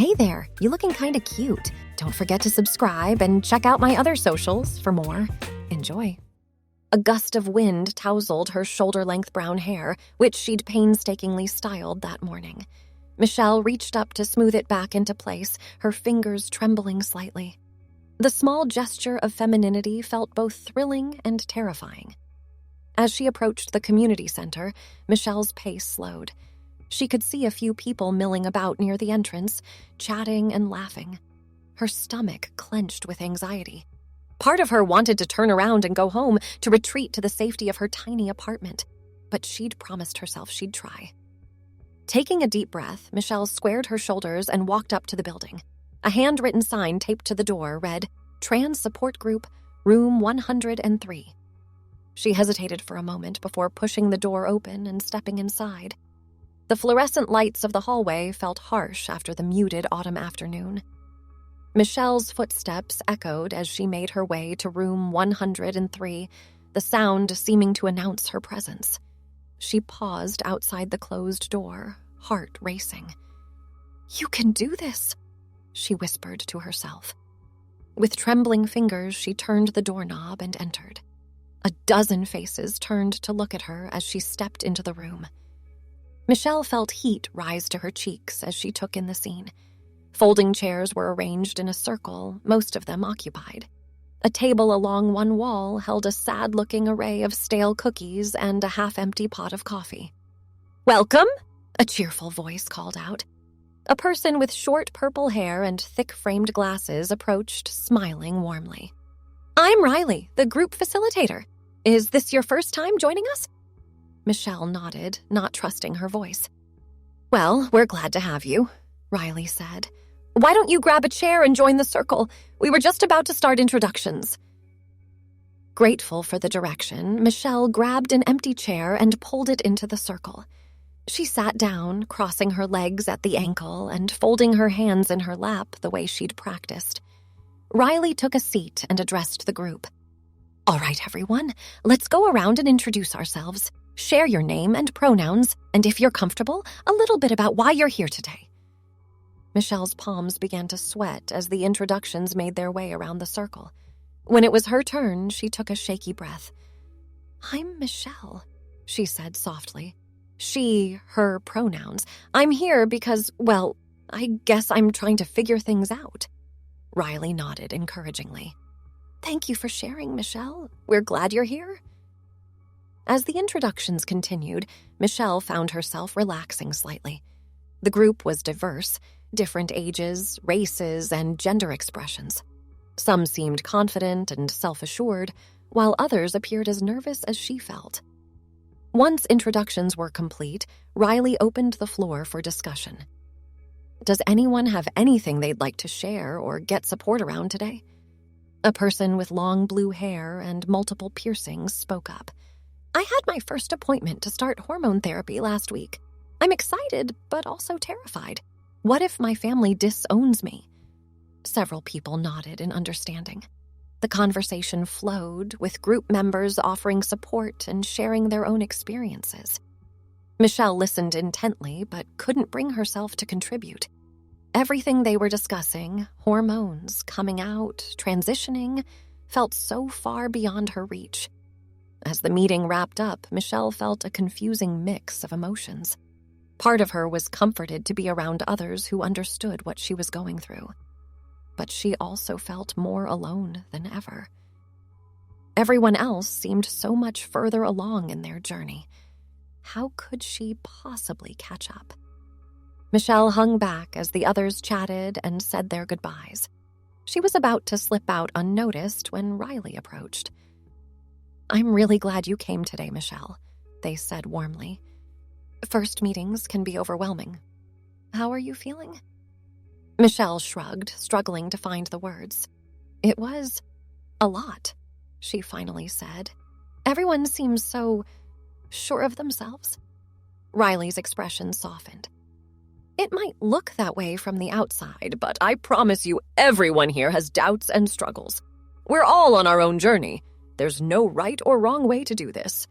Hey there, you looking kinda cute. Don't forget to subscribe and check out my other socials for more. Enjoy. A gust of wind tousled her shoulder-length brown hair, which she'd painstakingly styled that morning. Michelle reached up to smooth it back into place, her fingers trembling slightly. The small gesture of femininity felt both thrilling and terrifying. As she approached the community center, Michelle's pace slowed. She could see a few people milling about near the entrance, chatting and laughing. Her stomach clenched with anxiety. Part of her wanted to turn around and go home, to retreat to the safety of her tiny apartment, but she'd promised herself she'd try. Taking a deep breath, Michelle squared her shoulders and walked up to the building. A handwritten sign taped to the door read, "Trans Support Group, Room 103. She hesitated for a moment before pushing the door open and stepping inside. The fluorescent lights of the hallway felt harsh after the muted autumn afternoon. Michelle's footsteps echoed as she made her way to room 103, the sound seeming to announce her presence. She paused outside the closed door, heart racing. "You can do this," she whispered to herself. With trembling fingers, she turned the doorknob and entered. A dozen faces turned to look at her as she stepped into the room. Michelle felt heat rise to her cheeks as she took in the scene. Folding chairs were arranged in a circle, most of them occupied. A table along one wall held a sad-looking array of stale cookies and a half-empty pot of coffee. "Welcome," a cheerful voice called out. A person with short purple hair and thick-framed glasses approached, smiling warmly. "I'm Riley, the group facilitator. Is this your first time joining us?" Michelle nodded, not trusting her voice. "Well, we're glad to have you," Riley said. "Why don't you grab a chair and join the circle? We were just about to start introductions." Grateful for the direction, Michelle grabbed an empty chair and pulled it into the circle. She sat down, crossing her legs at the ankle and folding her hands in her lap the way she'd practiced. Riley took a seat and addressed the group. "All right, everyone, let's go around and introduce ourselves. Share your name and pronouns, and if you're comfortable, a little bit about why you're here today." Michelle's palms began to sweat as the introductions made their way around the circle. When it was her turn, she took a shaky breath. "I'm Michelle," she said softly. She, her pronouns. "I'm here because, well, I guess I'm trying to figure things out." Riley nodded encouragingly. "Thank you for sharing, Michelle. We're glad you're here." As the introductions continued, Michelle found herself relaxing slightly. The group was diverse, different ages, races, and gender expressions. Some seemed confident and self-assured, while others appeared as nervous as she felt. Once introductions were complete, Riley opened the floor for discussion. "Does anyone have anything they'd like to share or get support around today?" A person with long blue hair and multiple piercings spoke up. "I had my first appointment to start hormone therapy last week. I'm excited, but also terrified. What if my family disowns me?" Several people nodded in understanding. The conversation flowed, with group members offering support and sharing their own experiences. Michelle listened intently, but couldn't bring herself to contribute. Everything they were discussing, hormones, coming out, transitioning, felt so far beyond her reach. As the meeting wrapped up, Michelle felt a confusing mix of emotions. Part of her was comforted to be around others who understood what she was going through. But she also felt more alone than ever. Everyone else seemed so much further along in their journey. How could she possibly catch up? Michelle hung back as the others chatted and said their goodbyes. She was about to slip out unnoticed when Riley approached. "I'm really glad you came today, Michelle," they said warmly. "First meetings can be overwhelming. How are you feeling?" Michelle shrugged, struggling to find the words. "It was a lot," she finally said. "Everyone seems so sure of themselves." Riley's expression softened. "It might look that way from the outside, but I promise you everyone here has doubts and struggles. We're all on our own journey. There's no right or wrong way to do this."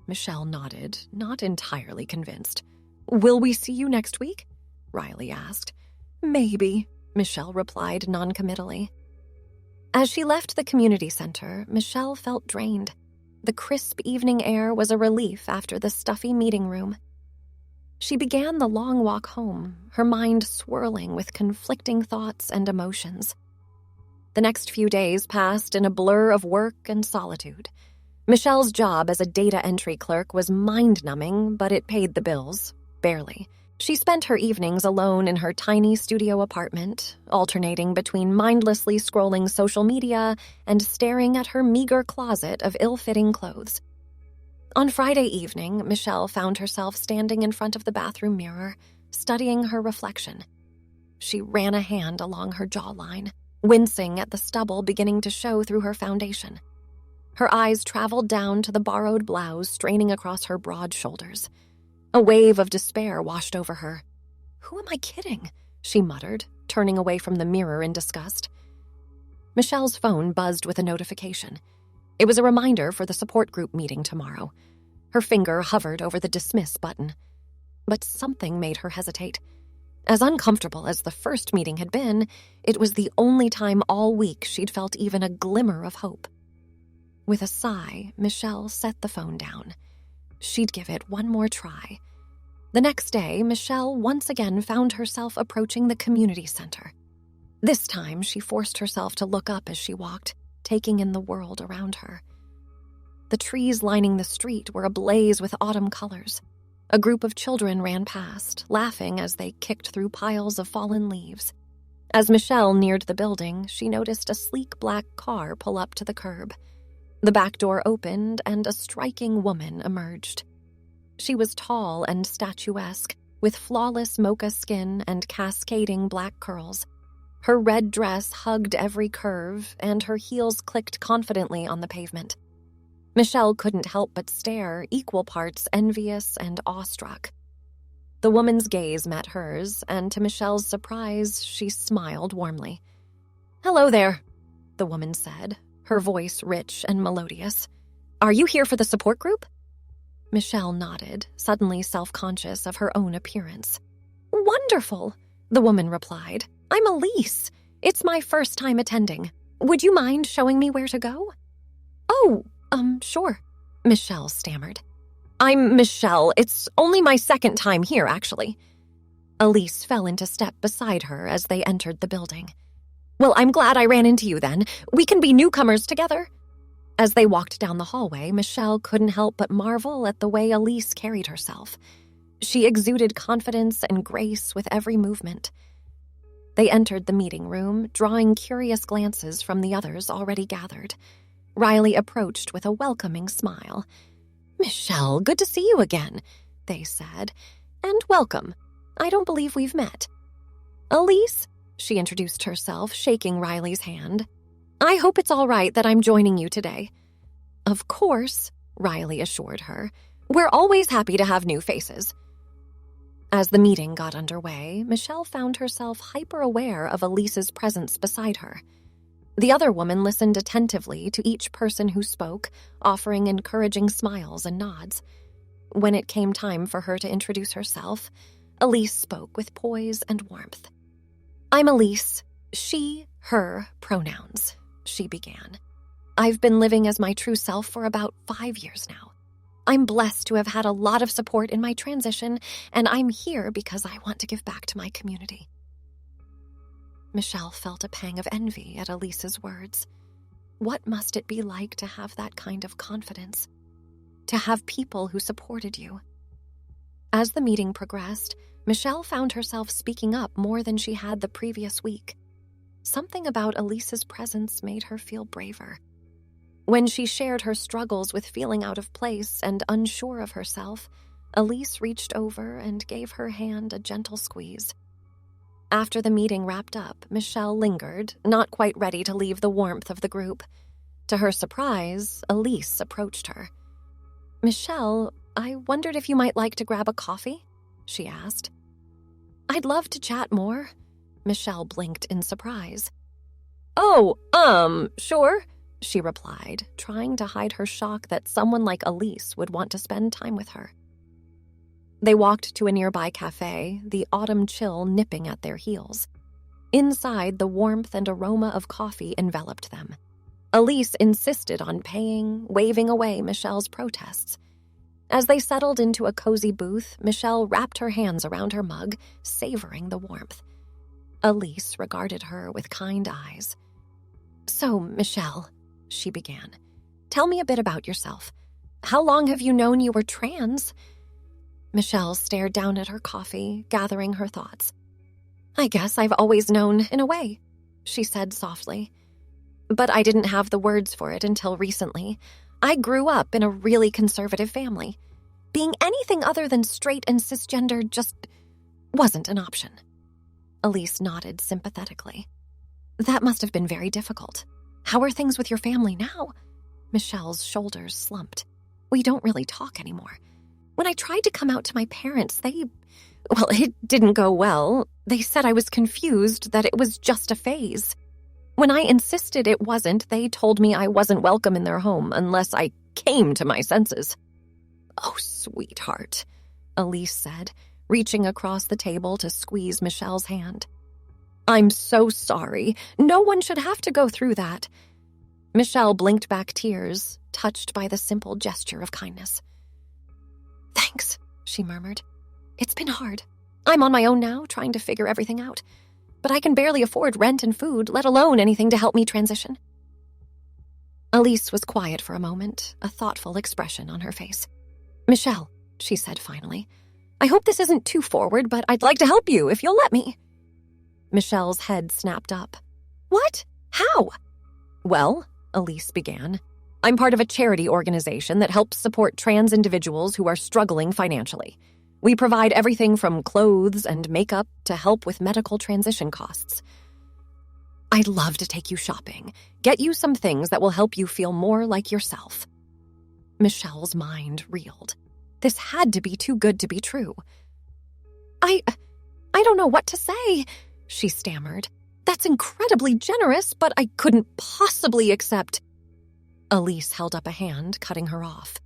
Michelle nodded, not entirely convinced. "Will we see you next week?" Riley asked. Maybe, Michelle replied noncommittally. As she left the community center, Michelle felt drained. The crisp evening air was a relief after the stuffy meeting room. She began the long walk home, her mind swirling with conflicting thoughts and emotions. The next few days passed in a blur of work and solitude. Michelle's job as a data entry clerk was mind-numbing, but it paid the bills, barely. She spent her evenings alone in her tiny studio apartment, alternating between mindlessly scrolling social media and staring at her meager closet of ill-fitting clothes. On Friday evening, Michelle found herself standing in front of the bathroom mirror, studying her reflection. She ran a hand along her jawline, wincing at the stubble beginning to show through her foundation. Her eyes traveled down to the borrowed blouse straining across her broad shoulders. A wave of despair washed over her. "Who am I kidding?" she muttered, turning away from the mirror in disgust. Michelle's phone buzzed with a notification. It was a reminder for the support group meeting tomorrow. Her finger hovered over the dismiss button. But something made her hesitate. As uncomfortable as the first meeting had been, it was the only time all week she'd felt even a glimmer of hope. With a sigh, Michelle set the phone down. She'd give it one more try. The next day, Michelle once again found herself approaching the community center. This time, she forced herself to look up as she walked, taking in the world around her. The trees lining the street were ablaze with autumn colors. A group of children ran past, laughing as they kicked through piles of fallen leaves. As Michelle neared the building, she noticed a sleek black car pull up to the curb. The back door opened, and a striking woman emerged. She was tall and statuesque, with flawless mocha skin and cascading black curls. Her red dress hugged every curve, and her heels clicked confidently on the pavement. Michelle couldn't help but stare, equal parts envious and awestruck. The woman's gaze met hers, and to Michelle's surprise, she smiled warmly. "Hello there," the woman said, her voice rich and melodious. "Are you here for the support group?" Michelle nodded, suddenly self-conscious of her own appearance. "Wonderful," the woman replied. "I'm Elise. It's my first time attending. Would you mind showing me where to go?" "Oh, sure," Michelle stammered. "I'm Michelle. It's only my second time here, actually." Elise fell into step beside her as they entered the building. "Well, I'm glad I ran into you then. We can be newcomers together." As they walked down the hallway, Michelle couldn't help but marvel at the way Elise carried herself. She exuded confidence and grace with every movement. They entered the meeting room, drawing curious glances from the others already gathered. Riley approached with a welcoming smile. "Michelle, good to see you again," they said. "And welcome. I don't believe we've met." "Elise," she introduced herself, shaking Riley's hand. "I hope it's all right that I'm joining you today." "Of course," Riley assured her. "We're always happy to have new faces." As the meeting got underway, Michelle found herself hyper-aware of Elise's presence beside her. The other woman listened attentively to each person who spoke, offering encouraging smiles and nods. When it came time for her to introduce herself, Elise spoke with poise and warmth. "I'm Elise. She, her pronouns," she began. "I've been living as my true self for about 5 years now. I'm blessed to have had a lot of support in my transition, and I'm here because I want to give back to my community." Michelle felt a pang of envy at Elise's words. What must it be like to have that kind of confidence? To have people who supported you? As the meeting progressed, Michelle found herself speaking up more than she had the previous week. Something about Elise's presence made her feel braver. When she shared her struggles with feeling out of place and unsure of herself, Elise reached over and gave her hand a gentle squeeze. After the meeting wrapped up, Michelle lingered, not quite ready to leave the warmth of the group. To her surprise, Elise approached her. "Michelle, I wondered if you might like to grab a coffee?" she asked. "I'd love to chat more." Michelle blinked in surprise. "Oh, sure," she replied, trying to hide her shock that someone like Elise would want to spend time with her. They walked to a nearby cafe, the autumn chill nipping at their heels. Inside, the warmth and aroma of coffee enveloped them. Elise insisted on paying, waving away Michelle's protests. As they settled into a cozy booth, Michelle wrapped her hands around her mug, savoring the warmth. Elise regarded her with kind eyes. "So, Michelle," she began, "tell me a bit about yourself. How long have you known you were trans?" Michelle stared down at her coffee, gathering her thoughts. "I guess I've always known, in a way," she said softly. "But I didn't have the words for it until recently. I grew up in a really conservative family. Being anything other than straight and cisgender just wasn't an option." Elise nodded sympathetically. "That must have been very difficult. How are things with your family now?" Michelle's shoulders slumped. "We don't really talk anymore. When I tried to come out to my parents, it didn't go well. They said I was confused, that it was just a phase. When I insisted it wasn't, they told me I wasn't welcome in their home unless I came to my senses." "Oh, sweetheart," Elise said, reaching across the table to squeeze Michelle's hand. "I'm so sorry. No one should have to go through that." Michelle blinked back tears, touched by the simple gesture of kindness. "Thanks," she murmured. "It's been hard. I'm on my own now, trying to figure everything out. But I can barely afford rent and food, let alone anything to help me transition." Elise was quiet for a moment, a thoughtful expression on her face. "Michelle," she said finally, "I hope this isn't too forward, but I'd like to help you if you'll let me." Michelle's head snapped up. "What? How?" "Well," Elise began, "I'm part of a charity organization that helps support trans individuals who are struggling financially. We provide everything from clothes and makeup to help with medical transition costs. I'd love to take you shopping, get you some things that will help you feel more like yourself." Michelle's mind reeled. This had to be too good to be true. I don't know what to say," she stammered. "That's incredibly generous, but I couldn't possibly accept." Elise held up a hand, cutting her off.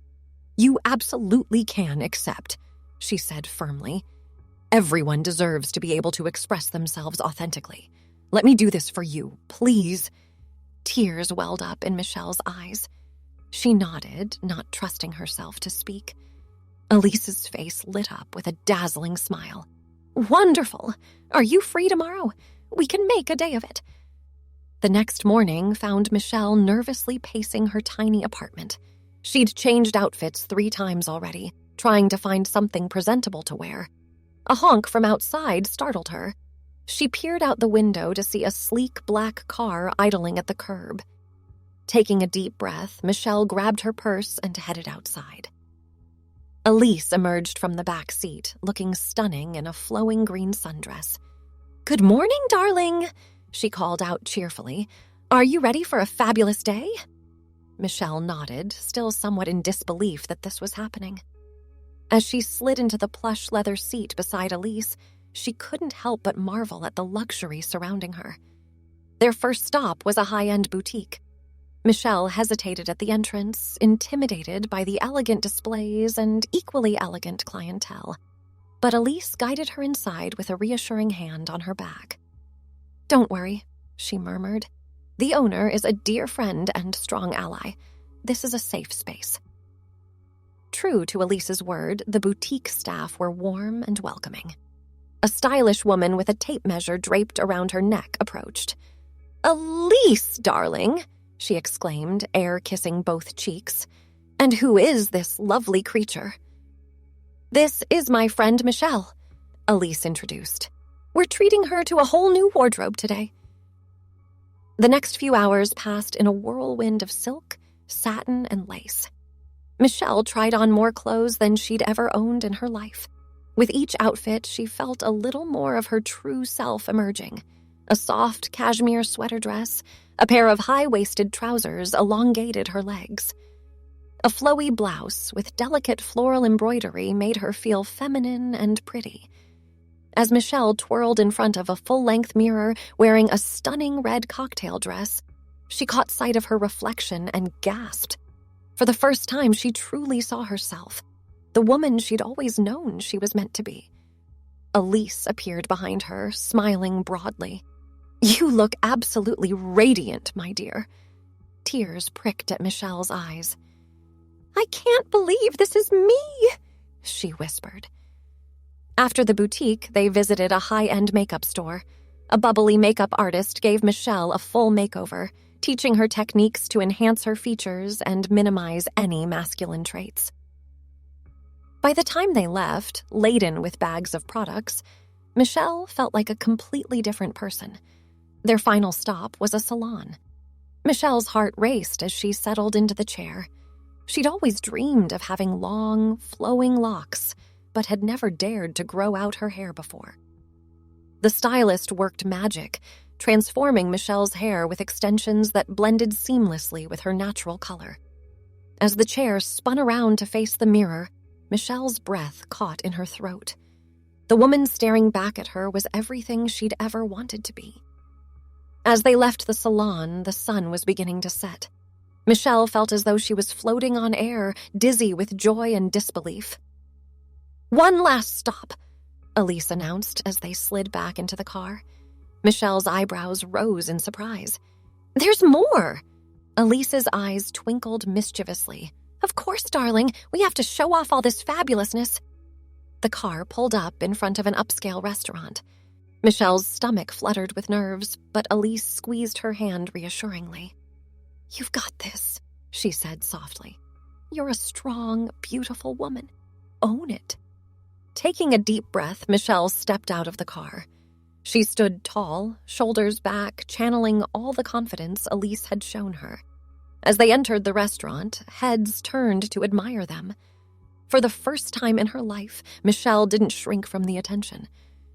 "You absolutely can accept," she said firmly. "Everyone deserves to be able to express themselves authentically. Let me do this for you, please." Tears welled up in Michelle's eyes. She nodded, not trusting herself to speak. Elise's face lit up with a dazzling smile. "Wonderful! Are you free tomorrow? We can make a day of it." The next morning found Michelle nervously pacing her tiny apartment. She'd changed outfits 3 times already, trying to find something presentable to wear. A honk from outside startled her. She peered out the window to see a sleek black car idling at the curb. Taking a deep breath, Michelle grabbed her purse and headed outside. Elise emerged from the back seat, looking stunning in a flowing green sundress. "Good morning, darling," she called out cheerfully. "Are you ready for a fabulous day?" Michelle nodded, still somewhat in disbelief that this was happening. As she slid into the plush leather seat beside Elise, she couldn't help but marvel at the luxury surrounding her. Their first stop was a high-end boutique. Michelle hesitated at the entrance, intimidated by the elegant displays and equally elegant clientele. But Elise guided her inside with a reassuring hand on her back. "Don't worry," she murmured. "The owner is a dear friend and strong ally. This is a safe space." True to Elise's word, the boutique staff were warm and welcoming. A stylish woman with a tape measure draped around her neck approached. "Elise, darling!" she exclaimed, air-kissing both cheeks. "And who is this lovely creature?" "This is my friend Michelle," Elise introduced. "We're treating her to a whole new wardrobe today." The next few hours passed in a whirlwind of silk, satin, and lace. Michelle tried on more clothes than she'd ever owned in her life. With each outfit, she felt a little more of her true self emerging. A soft cashmere sweater dress, a pair of high-waisted trousers elongated her legs. A flowy blouse with delicate floral embroidery made her feel feminine and pretty. As Michelle twirled in front of a full-length mirror wearing a stunning red cocktail dress, she caught sight of her reflection and gasped. For the first time, she truly saw herself. the woman she'd always known she was meant to be. Elise appeared behind her, smiling broadly. "You look absolutely radiant, my dear." Tears pricked at Michelle's eyes. "I can't believe this is me," she whispered. After the boutique, they visited a high-end makeup store. A bubbly makeup artist gave Michelle a full makeover, teaching her techniques to enhance her features and minimize any masculine traits. By the time they left, laden with bags of products, Michelle felt like a completely different person. Their final stop was a salon. Michelle's heart raced as she settled into the chair. She'd always dreamed of having long, flowing locks, but had never dared to grow out her hair before. The stylist worked magic, transforming Michelle's hair with extensions that blended seamlessly with her natural color. As the chair spun around to face the mirror, Michelle's breath caught in her throat. The woman staring back at her was everything she'd ever wanted to be. As they left the salon, the sun was beginning to set. Michelle felt as though she was floating on air, dizzy with joy and disbelief. "One last stop," Elise announced as they slid back into the car. Michelle's eyebrows rose in surprise. "There's more!" Elise's eyes twinkled mischievously. "Of course, darling. We have to show off all this fabulousness." The car pulled up in front of an upscale restaurant. Michelle's stomach fluttered with nerves, but Elise squeezed her hand reassuringly. "You've got this," she said softly. "You're a strong, beautiful woman. Own it." Taking a deep breath, Michelle stepped out of the car. She stood tall, shoulders back, channeling all the confidence Elise had shown her. As they entered the restaurant, heads turned to admire them. For the first time in her life, Michelle didn't shrink from the attention.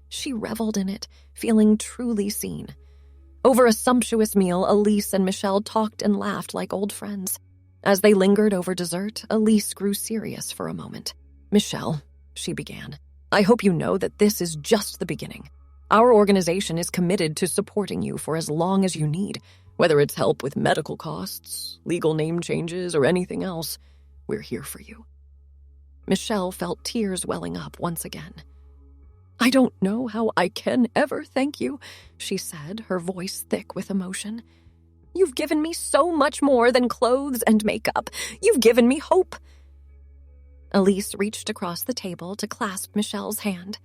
She reveled in it, feeling truly seen. Over a sumptuous meal, Elise and Michelle talked and laughed like old friends. As they lingered over dessert, Elise grew serious for a moment. "Michelle," she began, "I hope you know that this is just the beginning. Our organization is committed to supporting you for as long as you need, whether it's help with medical costs, legal name changes, or anything else. We're here for you." Michelle felt tears welling up once again. "I don't know how I can ever thank you," she said, her voice thick with emotion. "You've given me so much more than clothes and makeup. You've given me hope." Elise reached across the table to clasp Michelle's hand.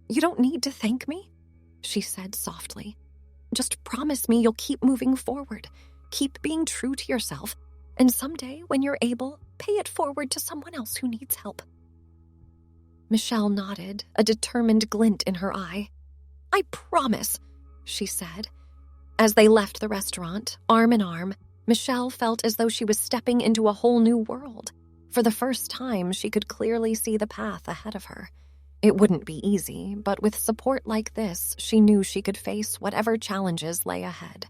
"You don't need to thank me," she said softly. "Just promise me you'll keep moving forward, keep being true to yourself, and someday, when you're able, pay it forward to someone else who needs help." Michelle nodded, a determined glint in her eye. "I promise," she said. As they left the restaurant, arm in arm, Michelle felt as though she was stepping into a whole new world. For the first time, she could clearly see the path ahead of her. It wouldn't be easy, but with support like this, she knew she could face whatever challenges lay ahead.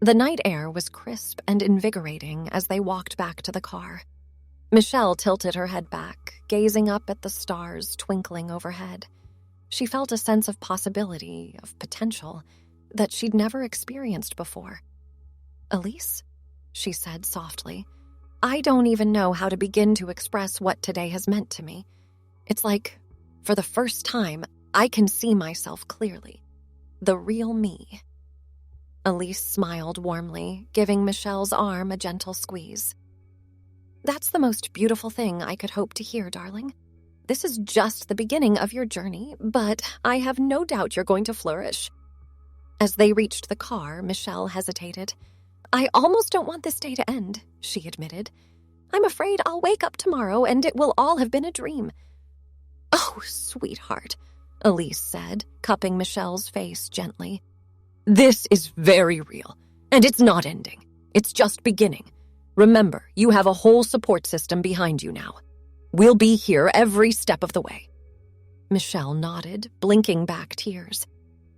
The night air was crisp and invigorating as they walked back to the car. Michelle tilted her head back, gazing up at the stars twinkling overhead. She felt a sense of possibility, of potential, that she'd never experienced before. "Elise," she said softly, "I don't even know how to begin to express what today has meant to me. It's like, for the first time, I can see myself clearly. The real me." Elise smiled warmly, giving Michelle's arm a gentle squeeze. "That's the most beautiful thing I could hope to hear, darling. This is just the beginning of your journey, but I have no doubt you're going to flourish." As they reached the car, Michelle hesitated. "I almost don't want this day to end," she admitted. "I'm afraid I'll wake up tomorrow and it will all have been a dream." "Oh, sweetheart," Elise said, cupping Michelle's face gently. "This is very real, and it's not ending. It's just beginning. Remember, you have a whole support system behind you now. We'll be here every step of the way." Michelle nodded, blinking back tears.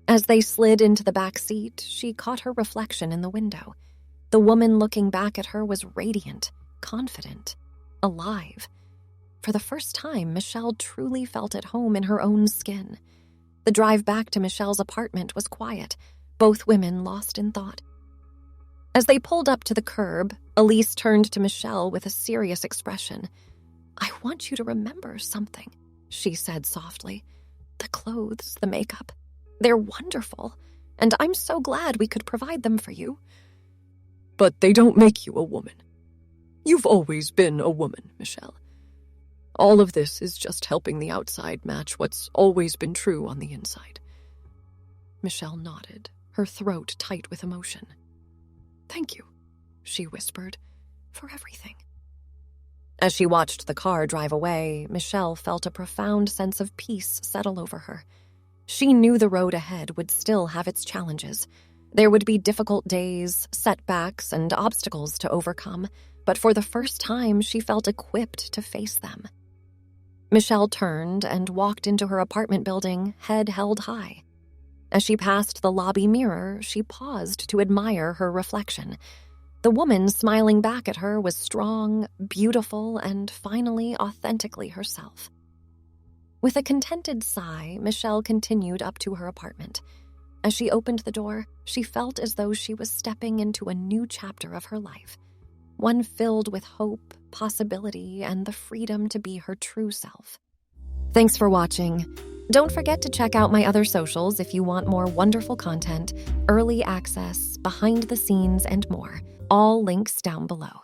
As they slid into the back seat, she caught her reflection in the window. The woman looking back at her was radiant, confident, alive. For the first time, Michelle truly felt at home in her own skin. The drive back to Michelle's apartment was quiet, both women lost in thought. As they pulled up to the curb, Elise turned to Michelle with a serious expression. "I want you to remember something," she said softly. "The clothes, the makeup, they're wonderful, and I'm so glad we could provide them for you." "But they don't make you a woman. You've always been a woman, Michelle. All of this is just helping the outside match what's always been true on the inside." Michelle nodded, her throat tight with emotion. "Thank you," she whispered, "for everything." As she watched the car drive away, Michelle felt a profound sense of peace settle over her. She knew the road ahead would still have its challenges. There would be difficult days, setbacks, and obstacles to overcome, but for the first time she felt equipped to face them. Michelle turned and walked into her apartment building, head held high. As she passed the lobby mirror, she paused to admire her reflection. The woman smiling back at her was strong, beautiful, and finally authentically herself. With a contented sigh, Michelle continued up to her apartment. As she opened the door, she felt as though she was stepping into a new chapter of her life, one filled with hope, possibility, and the freedom to be her true self. Thanks for watching. Don't forget to check out my other socials if you want more wonderful content, early access, behind the scenes, and more. All links down below.